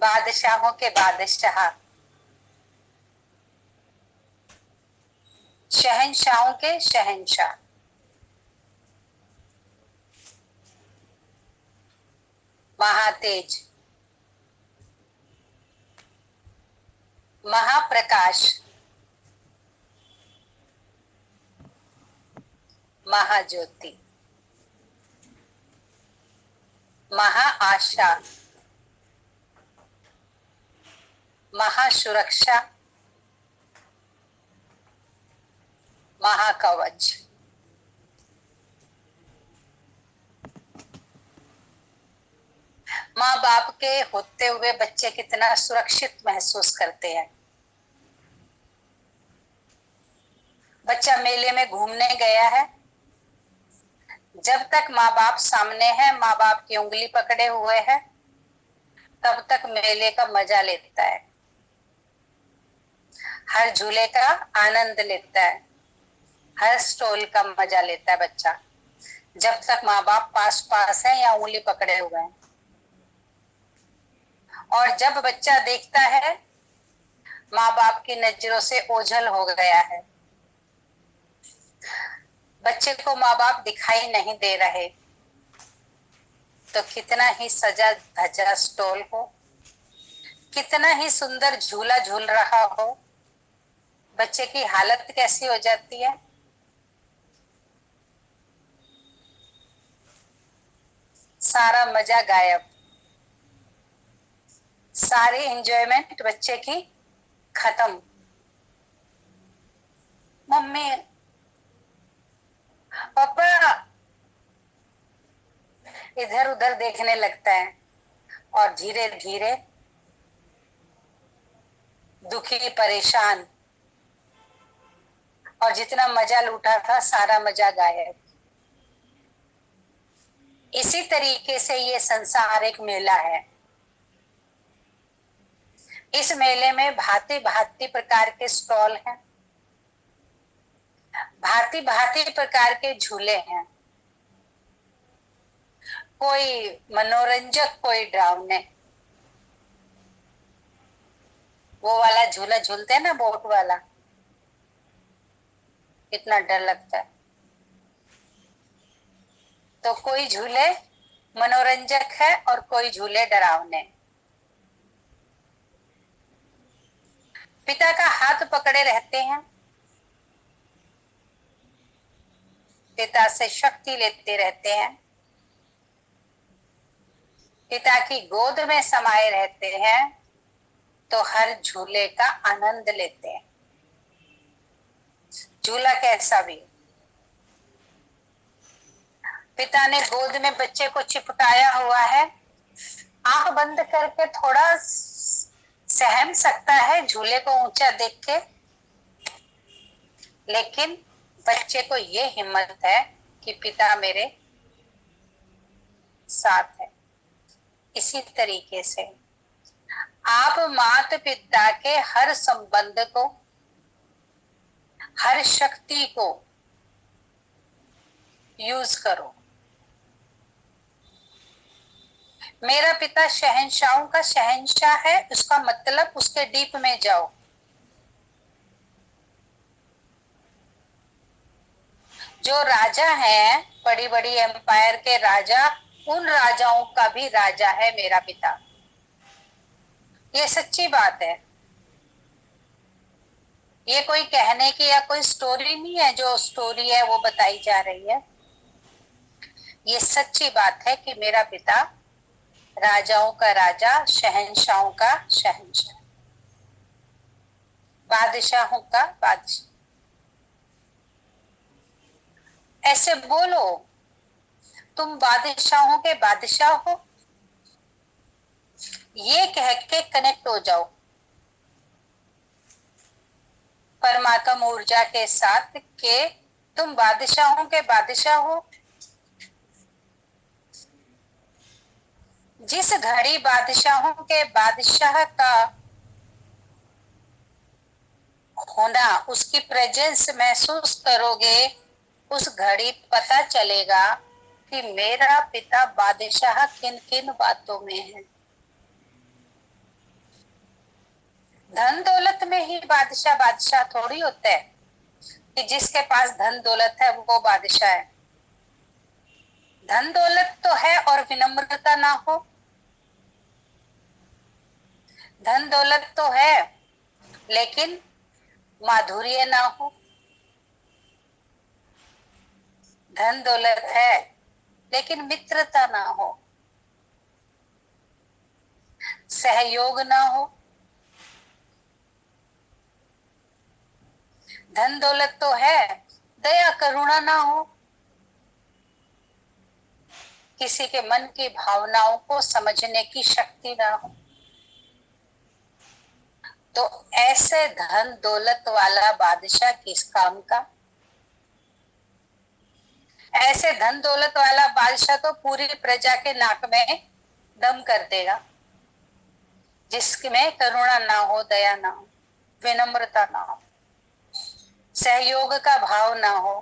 बादशाहों के बादशाह, शहंशाहों के शहंशाह, महातेज, महाप्रकाश, महाज्योति, महाआशा, महासुरक्षा, महाकवच। माँ बाप के होते हुए बच्चे कितना सुरक्षित महसूस करते हैं। बच्चा मेले में घूमने गया है, जब तक माँ बाप सामने है, माँ बाप की उंगली पकड़े हुए है, तब तक मेले का मजा लेता है, हर झूले का आनंद लेता है, हर स्टॉल का मजा लेता है बच्चा, जब तक माँ बाप पास पास है या उंगली पकड़े हुए हैं। और जब बच्चा देखता है माँ बाप की नजरों से ओझल हो गया है, बच्चे को माँ बाप दिखाई नहीं दे रहे, तो कितना ही सजा धजा स्टॉल हो, कितना ही सुंदर झूला झूल रहा हो, बच्चे की हालत कैसी हो जाती है। सारा मजा गायब, सारी एंजॉयमेंट बच्चे की खत्म। मम्मी, पापा, इधर उधर देखने लगता है और धीरे धीरे दुखी परेशान, और जितना मजा लूटा था सारा मजा गायब। इसी तरीके से ये संसार एक मेला है। इस मेले में भांति भांति प्रकार के स्टॉल हैं, भांति भांति प्रकार के झूले हैं, कोई मनोरंजक कोई डरावने। वो वाला झूला झूलते हैं ना, बोट वाला, कितना डर लगता है। तो कोई झूले मनोरंजक है और कोई झूले डरावने। पिता का हाथ पकड़े रहते हैं, पिता से शक्ति लेते रहते हैं, पिता की गोद में समाये रहते हैं, तो हर झूले का आनंद लेते हैं, झूला कैसा भी। पिता ने गोद में बच्चे को चिपकाया हुआ है, आंख बंद करके थोड़ा सहम सकता है झूले को ऊंचा देख के, लेकिन बच्चे को ये हिम्मत है कि पिता मेरे साथ है। इसी तरीके से आप माता पिता के हर संबंध को, हर शक्ति को यूज करो। मेरा पिता शहंशाहों का शहंशाह है, उसका मतलब उसके डीप में जाओ। जो राजा हैं, बड़ी बड़ी एम्पायर के राजा, उन राजाओं का भी राजा है मेरा पिता। ये सच्ची बात है, ये कोई कहने की या कोई स्टोरी नहीं है, जो स्टोरी है वो बताई जा रही है। ये सच्ची बात है कि मेरा पिता राजाओं का राजा, शहंशाहों का शहंशाह, बादशाहों का बादशाह। ऐसे बोलो, तुम बादशाहों के बादशाह हो, ये कह के कनेक्ट हो जाओ परमात्मा ऊर्जा के साथ के तुम बादशाहों के बादशाह हो। जिस घड़ी बादशाहों के बादशाह का होना, उसकी प्रेजेंस महसूस करोगे, उस घड़ी पता चलेगा कि मेरा पिता बादशाह किन किन बातों में है। धन दौलत में ही बादशाह बादशाह थोड़ी होता है कि जिसके पास धन दौलत है वो बादशाह है। धन दौलत तो है और विनम्रता ना हो, धन दौलत तो है लेकिन माधुर्य ना हो, धन दौलत है लेकिन मित्रता ना हो, सहयोग ना हो, धन दौलत तो है दया करुणा ना हो, किसी के मन की भावनाओं को समझने की शक्ति ना हो। तो ऐसे धन दौलत वाला बादशाह किस काम का? ऐसे धन दौलत वाला बादशाह तो पूरी प्रजा के नाक में दम कर देगा, जिसमें करुणा ना हो, दया ना हो, विनम्रता ना हो, सहयोग का भाव ना हो,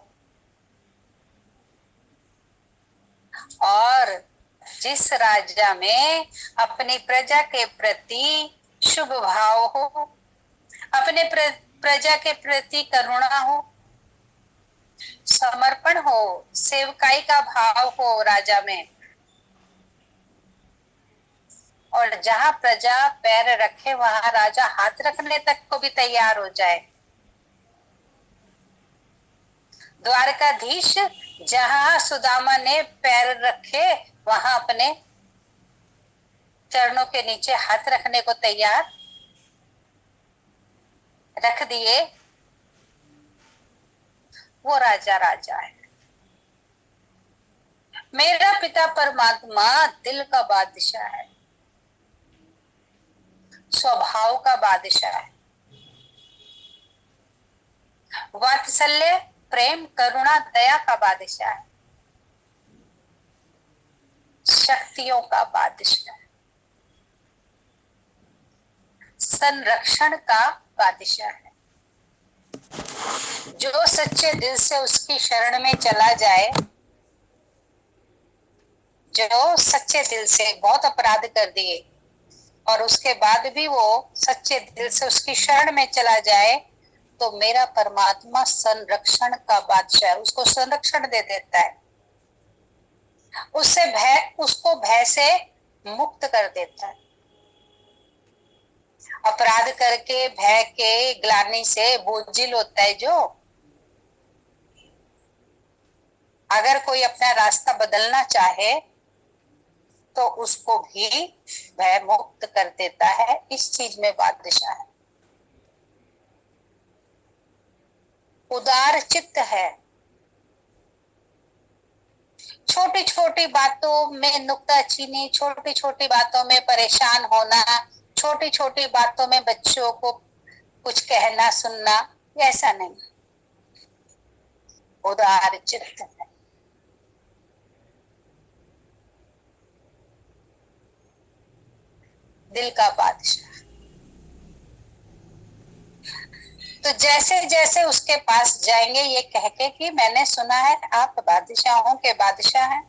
और जिस राजा में अपनी प्रजा के प्रति शुभ भाव हो, अपने प्रजा के प्रति करुणा हो, समर्पण हो, सेवकाई का भाव हो राजा में, और जहां प्रजा पैर रखे वहां राजा हाथ रखने तक को भी तैयार हो जाए। द्वारकाधीश जहां सुदामा ने पैर रखे वहां अपने चरणों के नीचे हाथ रखने को तैयार रख दिए, वो राजा राजा है। मेरा पिता परमात्मा दिल का बादशाह है, स्वभाव का बादशाह है, वात्सल्य प्रेम करुणा दया का बादशाह है, शक्तियों का बादशाह है, संरक्षण का बादशाह है। जो सच्चे दिल से उसकी शरण में चला जाए, जो सच्चे दिल से बहुत अपराध कर दिए और उसके बाद भी वो सच्चे दिल से उसकी शरण में चला जाए, तो मेरा परमात्मा संरक्षण का बादशाह है, उसको संरक्षण दे देता है, उसको भय से मुक्त कर देता है। अपराध करके भय के ग्लानि से बोझिल होता है जो, अगर कोई अपना रास्ता बदलना चाहे तो उसको भी भय मुक्त कर देता है। इस चीज में बादशाह है, उदार चित्त है। छोटी छोटी बातों में नुक्ताचीनी, छोटी छोटी बातों में परेशान होना, छोटी छोटी बातों में बच्चों को कुछ कहना सुनना, ऐसा नहीं, उदार चित्त है। दिल का बादशाह। तो जैसे जैसे उसके पास जाएंगे ये कह के कि मैंने सुना है आप बादशाहों के बादशाह हैं,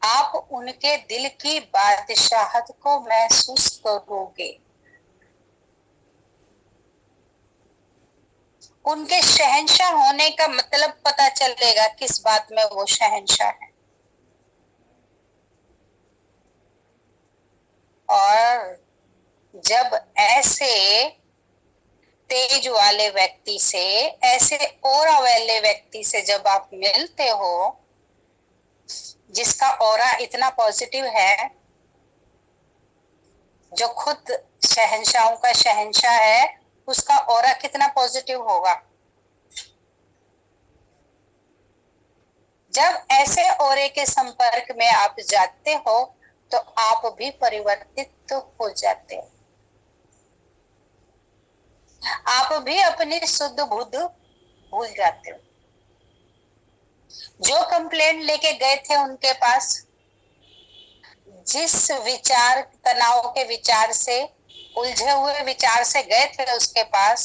आप उनके दिल की बादशाहत को महसूस करोगे, उनके शहंशाह होने का मतलब पता चलेगा किस बात में वो शहंशाह है। और जब ऐसे तेज वाले व्यक्ति से, ऐसे ऑरा वाले व्यक्ति से जब आप मिलते हो, जिसका ऑरा इतना पॉजिटिव है, जो खुद शहंशाहों का शहंशाह है, उसका ऑरा कितना पॉजिटिव होगा। जब ऐसे ऑरे के संपर्क में आप जाते हो तो आप भी परिवर्तित हो जाते हो, आप भी अपनी शुद्ध बुद्ध भूल जाते हो। जो कंप्लेंट लेके गए थे उनके पास, जिस विचार तनाव के विचार से, उलझे हुए विचार से गए थे उसके पास,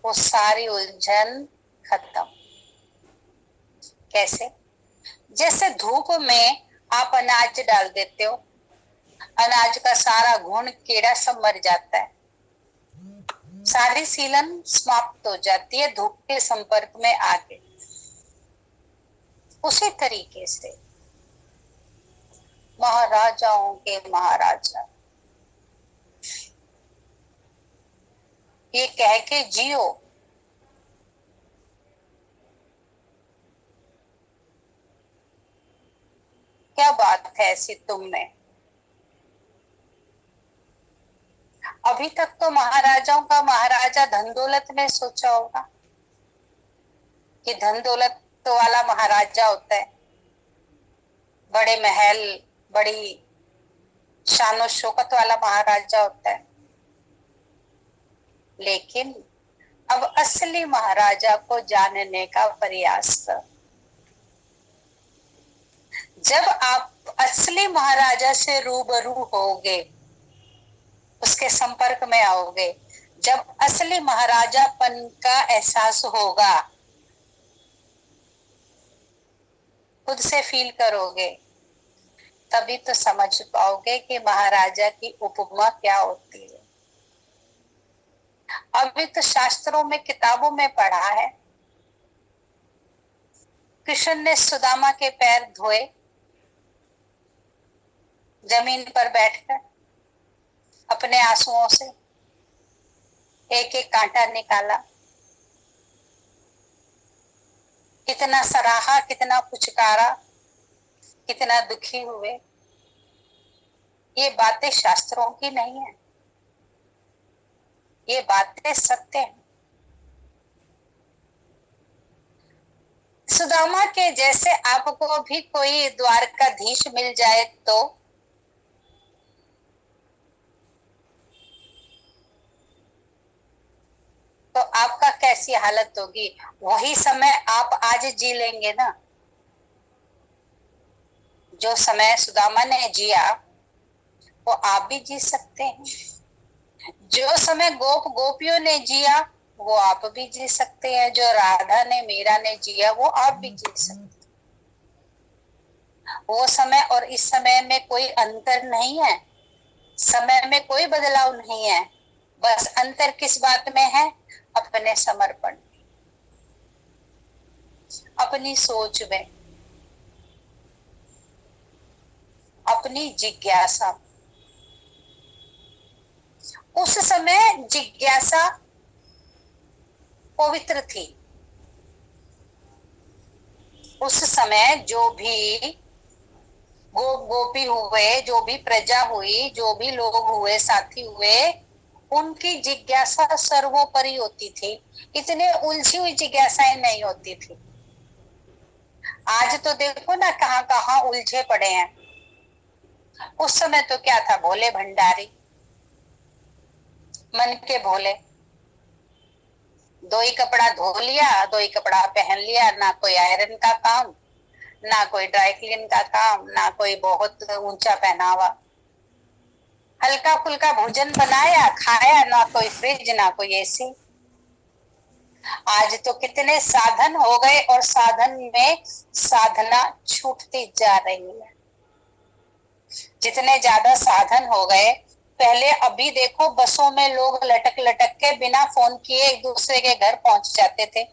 वो सारी उलझन खत्म। कैसे? जैसे धूप में आप अनाज डाल देते हो, अनाज का सारा घुन कीड़ा सब मर जाता है, सारी सीलन समाप्त हो जाती है धूप के संपर्क में आके। उसी तरीके से महाराजाओं के महाराजा ये कह के जियो, क्या बात है ऐसी तुम में। अभी तक तो महाराजाओं का महाराजा धन दौलत ने सोचा होगा कि धन दौलत तो वाला महाराजा होता है, बड़े महल, बड़ी शानो शौकत वाला महाराजा होता है। लेकिन अब असली महाराजा को जानने का प्रयास कर। जब आप असली महाराजा से रूबरू होगे, उसके संपर्क में आओगे, जब असली महाराजापन का एहसास होगा, खुद से फील करोगे, तभी तो समझ पाओगे कि महाराजा की उपमा क्या होती है। अभी तो शास्त्रों में, किताबों में पढ़ा है, कृष्ण ने सुदामा के पैर धोए जमीन पर बैठकर, अपने आंसुओं से एक एक कांटा निकाला, कितना सराहा, कितना पुचकारा, कितना दुखी हुए। ये बातें शास्त्रों की नहीं है, ये बातें सत्य हैं। सुदामा के जैसे आपको भी कोई द्वारकाधीश मिल जाए तो आपका कैसी हालत होगी। वही समय आप आज जी लेंगे ना, जो समय सुदामा ने जिया वो आप भी जी सकते हैं। जो समय गोप गोपियों ने जिया वो आप भी जी सकते हैं। जो राधा ने, मीरा ने जिया वो आप भी जी सकते हैं। वो समय और इस समय में कोई अंतर नहीं है, समय में कोई बदलाव नहीं है। बस अंतर किस बात में है? अपने समर्पण, अपनी सोच में, अपनी जिज्ञासा। उस समय जिज्ञासा पवित्र थी। उस समय जो भी गोप गोपी हुए, जो भी प्रजा हुई, जो भी लोग हुए, साथी हुए, उनकी जिज्ञासा सर्वोपरि होती थी। इतने उलझी हुई जिज्ञासाएं नहीं होती थी। आज तो देखो ना कहाँ कहाँ उलझे पड़े हैं। उस समय तो क्या था, भोले भंडारी, मन के भोले, दो ही कपड़ा धो लिया, दो ही कपड़ा पहन लिया, ना कोई आयरन का काम, ना कोई ड्राई क्लीन का काम, ना कोई बहुत ऊंचा पहनावा, हल्का फुल्का भोजन बनाया खाया, ना कोई फ्रिज, ना कोई एसी। आज तो कितने साधन हो गए और साधन में साधना छूटती जा रही है। जितने ज्यादा साधन हो गए, पहले अभी देखो बसों में लोग लटक लटक के बिना फोन किए एक दूसरे के घर पहुंच जाते थे।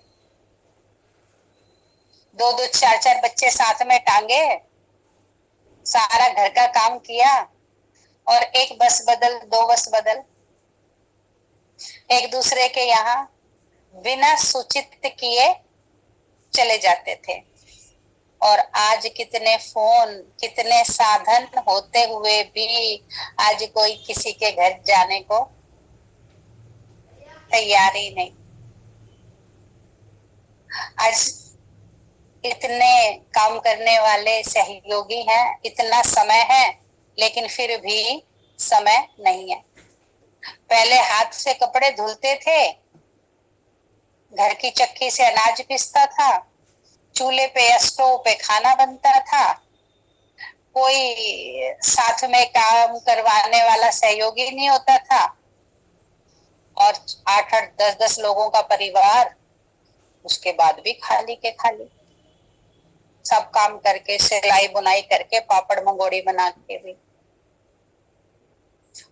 दो दो चार चार बच्चे साथ में टांगे, सारा घर का काम किया और एक बस बदल, दो बस बदल, एक दूसरे के यहाँ बिना सूचित किए चले जाते थे। और आज कितने फोन, कितने साधन होते हुए भी आज कोई किसी के घर जाने को तैयार ही नहीं। आज इतने काम करने वाले सहयोगी हैं, इतना समय है, लेकिन फिर भी समय नहीं है। पहले हाथ से कपड़े धुलते थे, घर की चक्की से अनाज पिसता था, चूल्हे पे या स्टोव पे खाना बनता था, कोई साथ में काम करवाने वाला सहयोगी नहीं होता था, और 8-8 10-10 लोगों का परिवार, उसके बाद भी खाली के खाली, सब काम करके, सिलाई बुनाई करके, पापड़ मंगोड़ी बना के भी।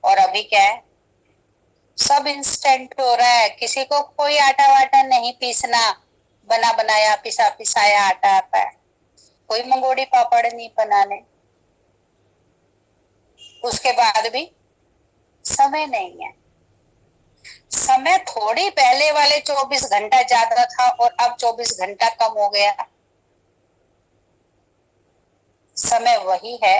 और अभी क्या है, सब इंस्टेंट हो रहा है। किसी को कोई आटा वाटा नहीं पीसना, बना बनाया पिसा पिसाया आटा आता है। कोई मंगोड़ी पापड़ नहीं बनाने। उसके बाद भी समय नहीं है। समय थोड़ी पहले वाले 24 घंटा ज्यादा था और अब 24 घंटा कम हो गया। समय वही है,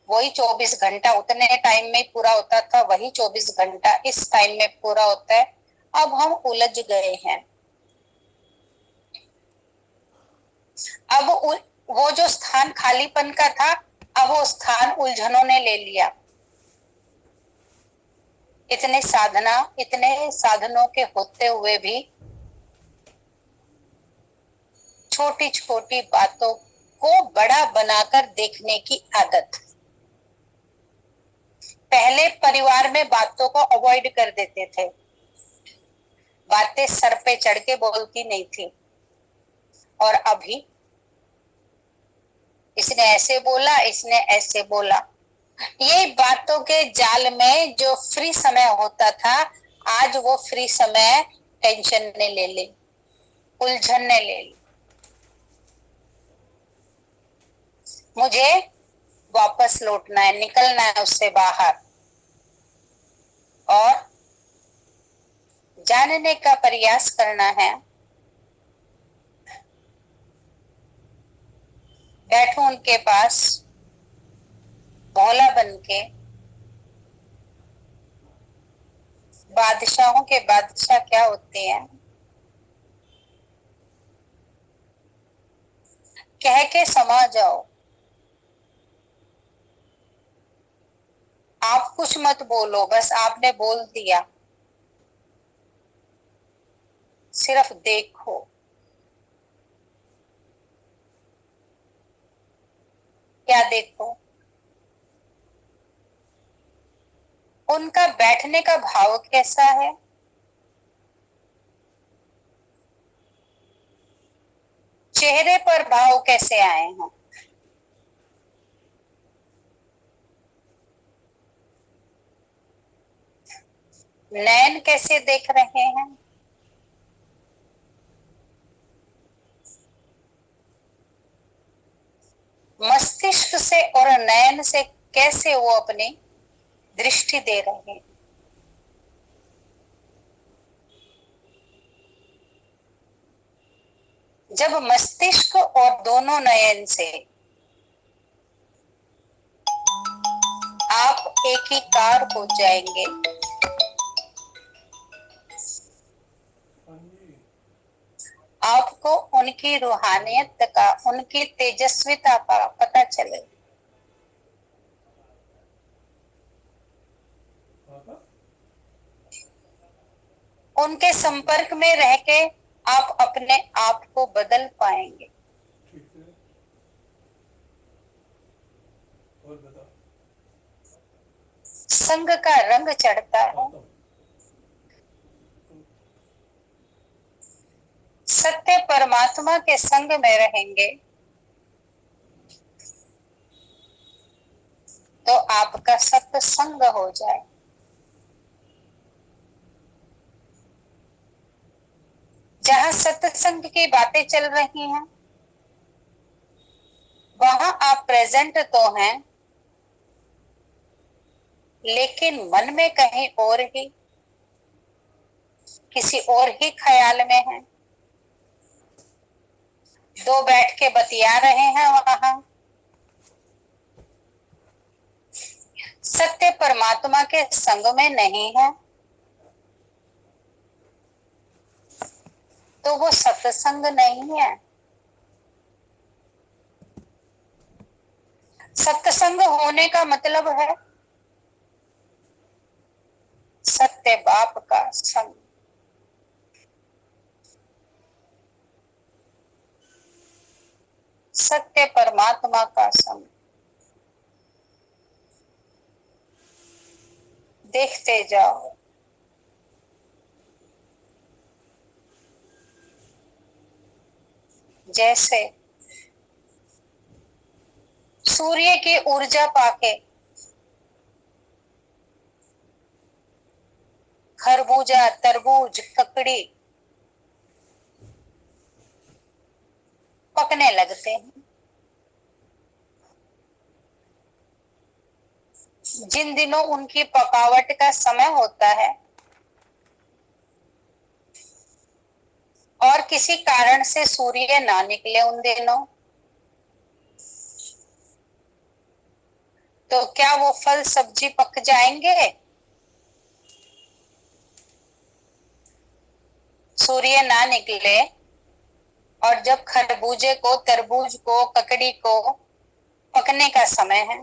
वही 24 घंटा उतने टाइम में पूरा होता था, वही 24 घंटा इस टाइम में पूरा होता है। अब हम उलझ गए हैं। अब वो जो स्थान खालीपन का था, अब वो स्थान उलझनों ने ले लिया। इतने साधनों के होते हुए भी छोटी छोटी बातों को बड़ा बनाकर देखने की आदत। पहले परिवार में बातों को अवॉइड कर देते थे, बातें सर पे चढ़ के बोलती नहीं थी। और अभी इसने ऐसे बोला, इसने ऐसे बोला, ये बातों के जाल में जो फ्री समय होता था, आज वो फ्री समय टेंशन ने ले ली, उलझन ने ले ली। मुझे वापस लौटना है, निकलना है उससे बाहर और जानने का प्रयास करना है। बैठो उनके पास भोला बन के। बादशाहों के बादशाह क्या होते हैं, कह के समा जाओ। आप कुछ मत बोलो, बस आपने बोल दिया। सिर्फ देखो। क्या देखो? उनका बैठने का भाव कैसा है, चेहरे पर भाव कैसे आए हैं, नयन कैसे देख रहे हैं। मस्तिष्क से और नयन से कैसे वो अपनी दृष्टि दे रहे हैं। जब मस्तिष्क और दोनों नयन से आप एक ही कार हो जाएंगे, आपको उनकी रूहानियत का, उनकी तेजस्विता का पता चले। उनके संपर्क में रह के आप अपने आप को बदल पाएंगे। संग का रंग चढ़ता है। सत्य परमात्मा के संग में रहेंगे तो आपका सत्संग हो जाए। जहां सत्संग की बातें चल रही हैं, वहां आप प्रेजेंट तो हैं, लेकिन मन में कहीं और ही, किसी और ही ख्याल में हैं। दो बैठ के बतिया रहे हैं वहां। सत्य परमात्मा के संग में नहीं है तो वो सत्संग नहीं है। सत्संग होने का मतलब है सत्य बाप का संग, सत्य परमात्मा का संग। देखते जाओ, जैसे सूर्य की ऊर्जा पाके खरबूजा, तरबूज, ककड़ी पकने लगते हैं। जिन दिनों उनकी पकावट का समय होता है और किसी कारण से सूर्य ना निकले उन दिनों, तो क्या वो फल सब्जी पक जाएंगे? सूर्य ना निकले और जब खरबूजे को, तरबूज को, ककड़ी को पकने का समय है,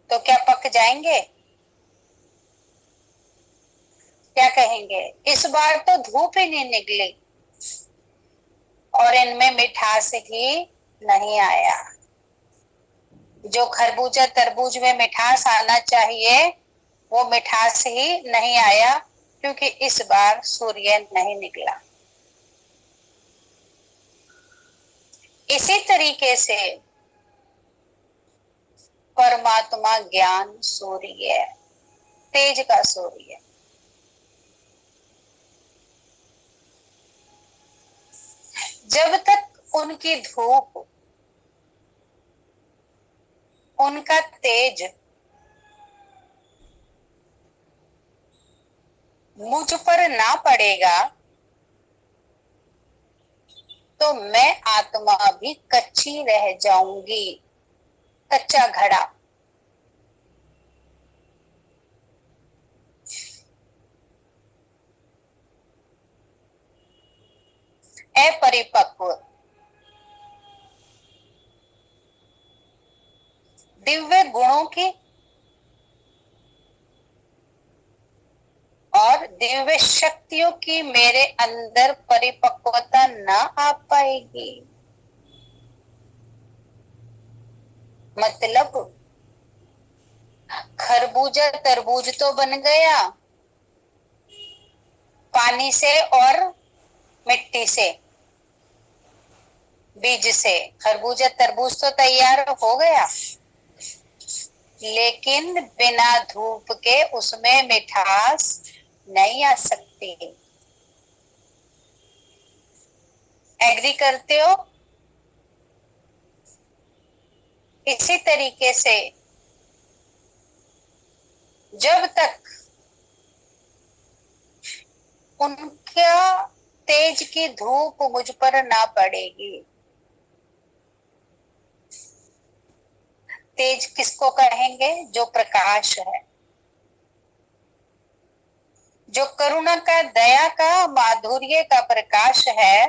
तो क्या पक जाएंगे? क्या कहेंगे? इस बार तो धूप ही नहीं निकली और इनमें मिठास ही नहीं आया। जो खरबूजा तरबूज में मिठास आना चाहिए वो मिठास ही नहीं आया, क्योंकि इस बार सूर्य नहीं निकला। इसी तरीके से परमात्मा ज्ञान सूर्य, तेज का सूर्य, जब तक उनकी धूप, उनका तेज मुझ पर ना पड़ेगा, तो मैं आत्मा भी कच्ची रह जाऊंगी, कच्चा घड़ा। अपरिपक्व, दिव्य गुणों की और दिव्य शक्तियों की मेरे अंदर परिपक्वता न आ पाएगी। मतलब खरबूजा तरबूज तो बन गया पानी से और मिट्टी से, बीज से। खरबूजा तरबूज तो तैयार हो गया, लेकिन बिना धूप के उसमें मिठास नहीं आ सकती। एग्री करते हो? इसी तरीके से जब तक उनका तेज की धूप मुझ पर ना पड़ेगी, तेज किसको कहेंगे? जो प्रकाश है, जो करुणा का, दया का, माधुर्य का प्रकाश है।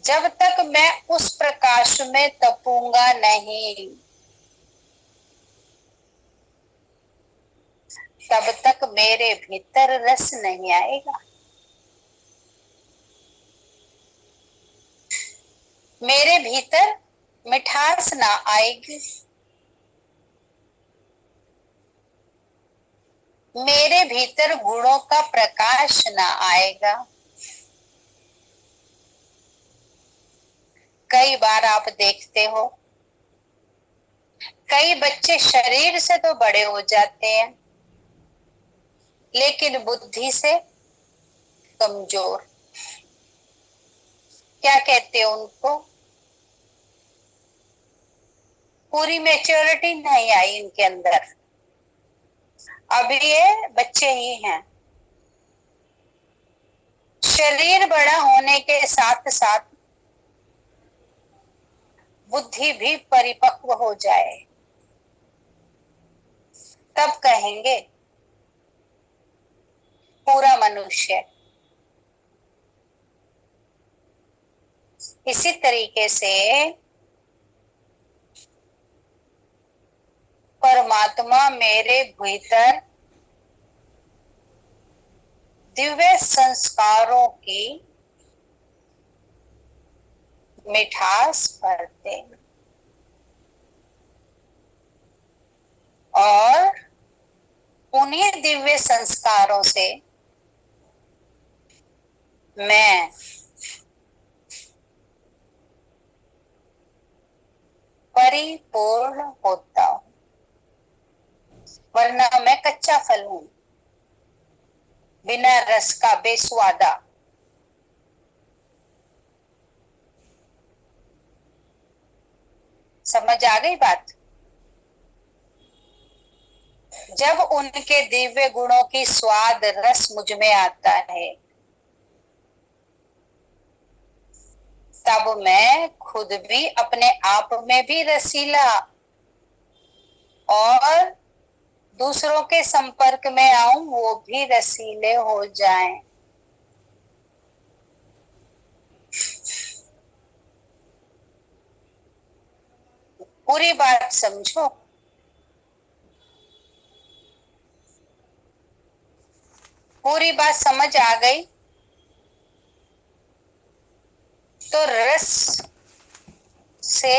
जब तक मैं उस प्रकाश में तपूंगा नहीं, तब तक मेरे भीतर रस नहीं आएगा, मेरे भीतर मिठास ना आएगी, मेरे भीतर गुणों का प्रकाश ना आएगा। कई बार आप देखते हो, कई बच्चे शरीर से तो बड़े हो जाते हैं, लेकिन बुद्धि से कमजोर। क्या कहते हैं उनको? पूरी मैच्योरिटी नहीं आई इनके अंदर, अभी ये बच्चे ही हैं। शरीर बड़ा होने के साथ साथ बुद्धि भी परिपक्व हो जाए, तब कहेंगे पूरा मनुष्य। इसी तरीके से परमात्मा मेरे भीतर दिव्य संस्कारों की मिठास भरते हैं और उन्हीं दिव्य संस्कारों से मैं परिपूर्ण होता हूं, वरना मैं कच्चा फल हूं, बिना रस का, बेस्वादा। समझ आ गई बात? जब उनके दिव्य गुणों की स्वाद रस मुझ में आता है, तब मैं खुद भी अपने आप में भी रसीला और दूसरों के संपर्क में आऊं, वो भी रसीले हो जाएं। पूरी बात समझो। पूरी बात समझ आ गई तो रस से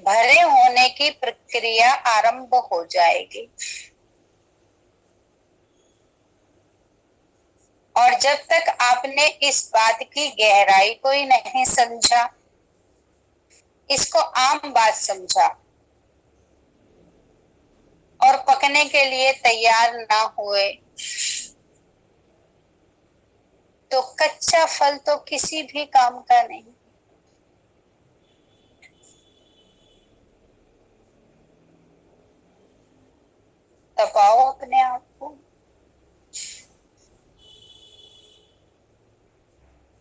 भरे होने की प्रक्रिया आरंभ हो जाएगी। और जब तक आपने इस बात की गहराई को ही नहीं समझा, इसको आम बात समझा और पकने के लिए तैयार ना हुए, तो कच्चा फल तो किसी भी काम का नहीं। तपाओ अपने आप को,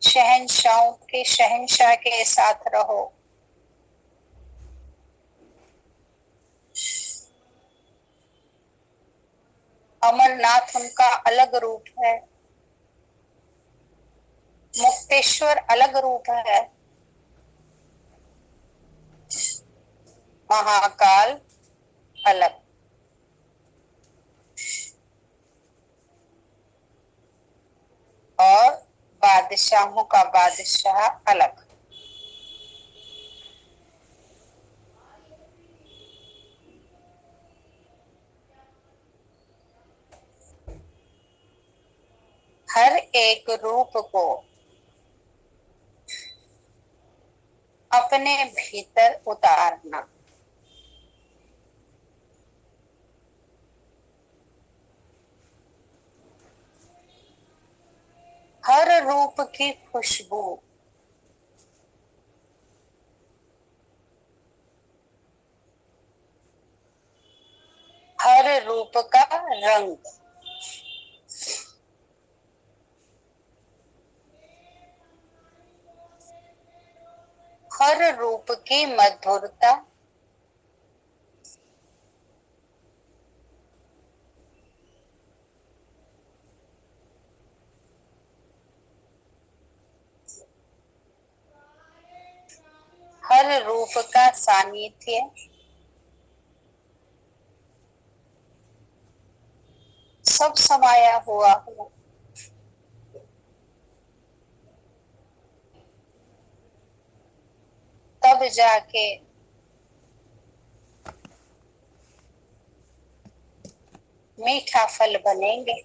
शहंशाहों के शहंशाह के साथ रहो। अमरनाथ उनका अलग रूप है, मुक्तेश्वर अलग रूप है, महाकाल अलग। और बादशाहों का बादशाह अलग। हर एक रूप को अपने भीतर उतारना, हर रूप की खुशबू, हर रूप का रंग, हर रूप की मधुरता, हर रूप का सानिध्य, सब समाया हुआ हो। तब जाके मीठा फल बनेंगे।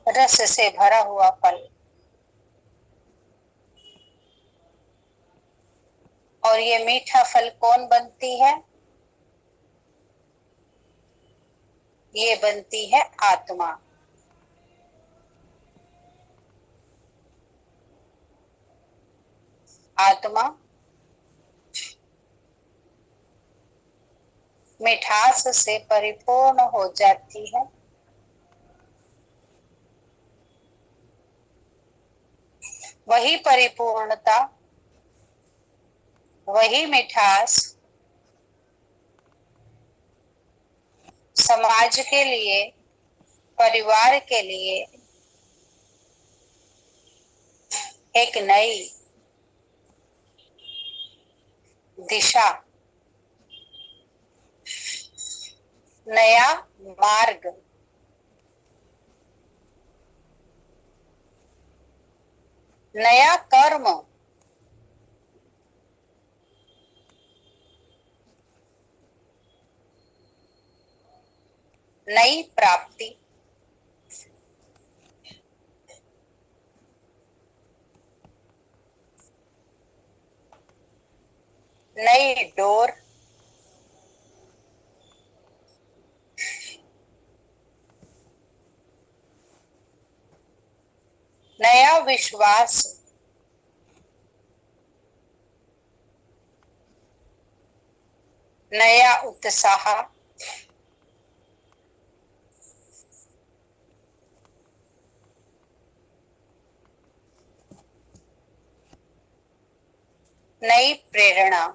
रस से भरा हुआ फल। और ये मीठा फल कौन बनती है? ये बनती है आत्मा। आत्मा मिठास से परिपूर्ण हो जाती है। वही परिपूर्णता, वही मिठास समाज के लिए, परिवार के लिए एक नई दिशा, नया मार्ग, नया कर्म, नई प्राप्ति, नई डोर, नया विश्वास, नया उत्साह, नई प्रेरणा,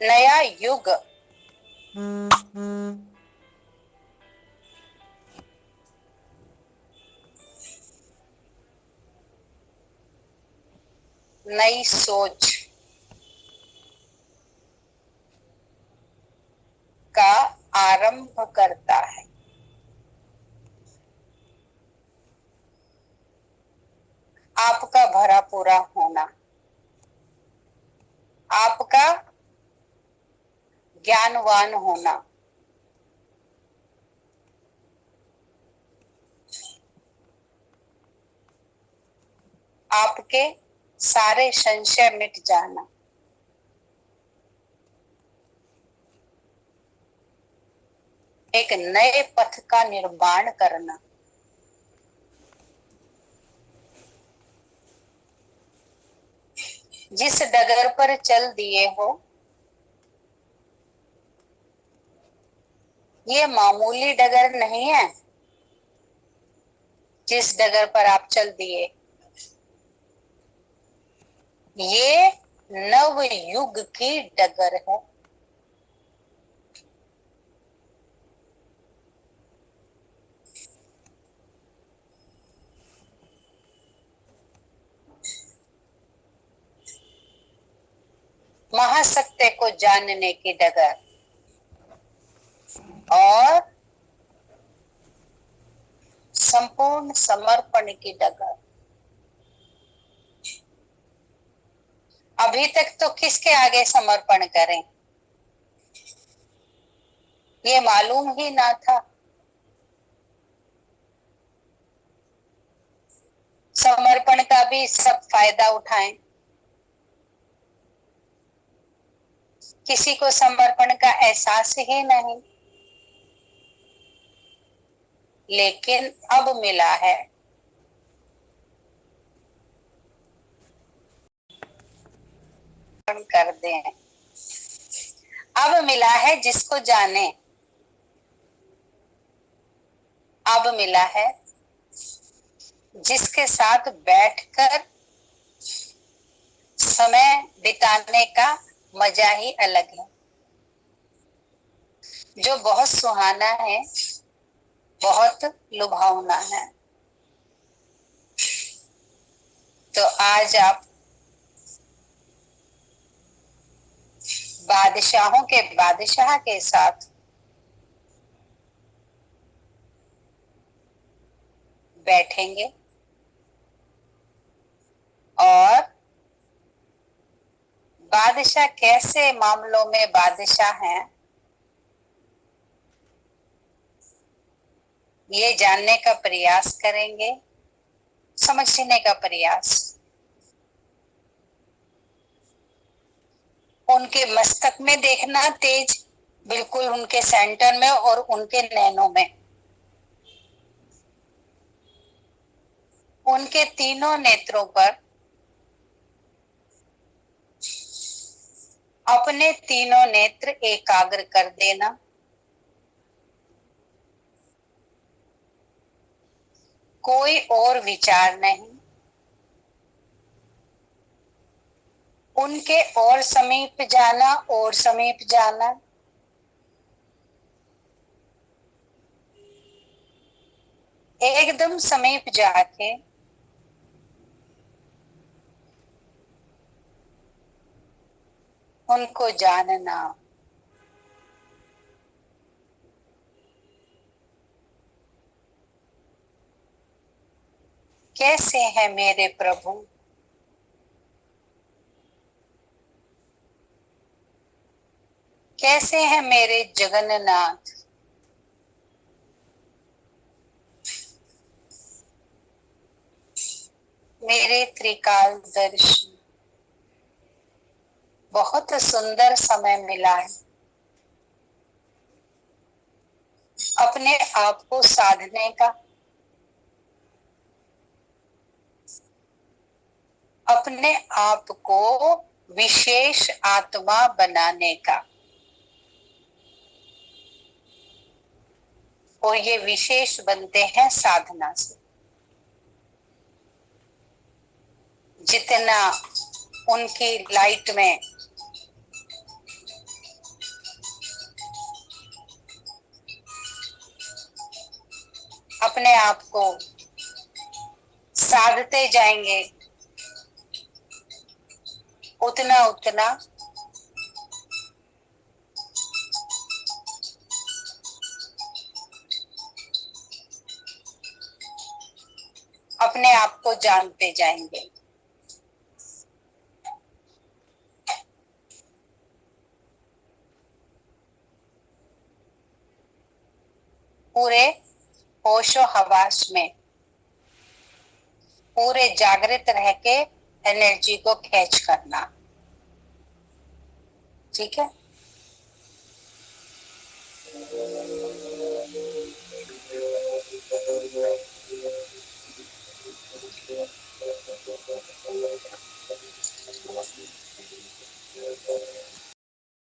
नया युग, नई सोच का आरंभ करता है। आपका भरा पूरा होना, आपका ज्ञानवान होना, आपके सारे संशय मिट जाना, एक नए पथ का निर्माण करना, जिस डगर पर चल दिए हो ये मामूली डगर नहीं है। जिस डगर पर आप चल दिए ये नव युग की डगर है। महासत्य को जानने की डगर और संपूर्ण समर्पण की डगर। अभी तक तो किसके आगे समर्पण करें ये मालूम ही ना था। समर्पण का भी सब फायदा उठाएं, किसी को समर्पण का एहसास ही नहीं। लेकिन अब मिला है, कर दें। अब मिला है जिसको जाने, अब मिला है जिसके साथ बैठकर समय बिताने का मजा ही अलग है, जो बहुत सुहाना है, बहुत लुभावना है। तो आज आप बादशाहों के बादशाह के साथ बैठेंगे और बादशाह कैसे मामलों में बादशाह हैं ये जानने का प्रयास करेंगे, समझने का प्रयास। उनके मस्तक में देखना तेज, बिल्कुल उनके सेंटर में और उनके नैनों में, उनके तीनों नेत्रों पर अपने तीनों नेत्र एकाग्र कर देना। कोई और विचार नहीं, उनके और समीप जाना और समीप जाना। एकदम समीप जाके उनको जानना। कैसे हैं मेरे प्रभु, कैसे हैं मेरे जगन्नाथ, मेरे त्रिकालदर्शी। बहुत सुंदर समय मिला है अपने आप को साधने का, अपने आप को विशेष आत्मा बनाने का। और ये विशेष बनते हैं साधना से। जितना उनकी लाइट में अपने आप को साधते जाएंगे, उतना उतना अपने आप को जानते जाएंगे। पूरे होशो हवास में पूरे जागृत रह के एनर्जी को कैच करना। ठीक है।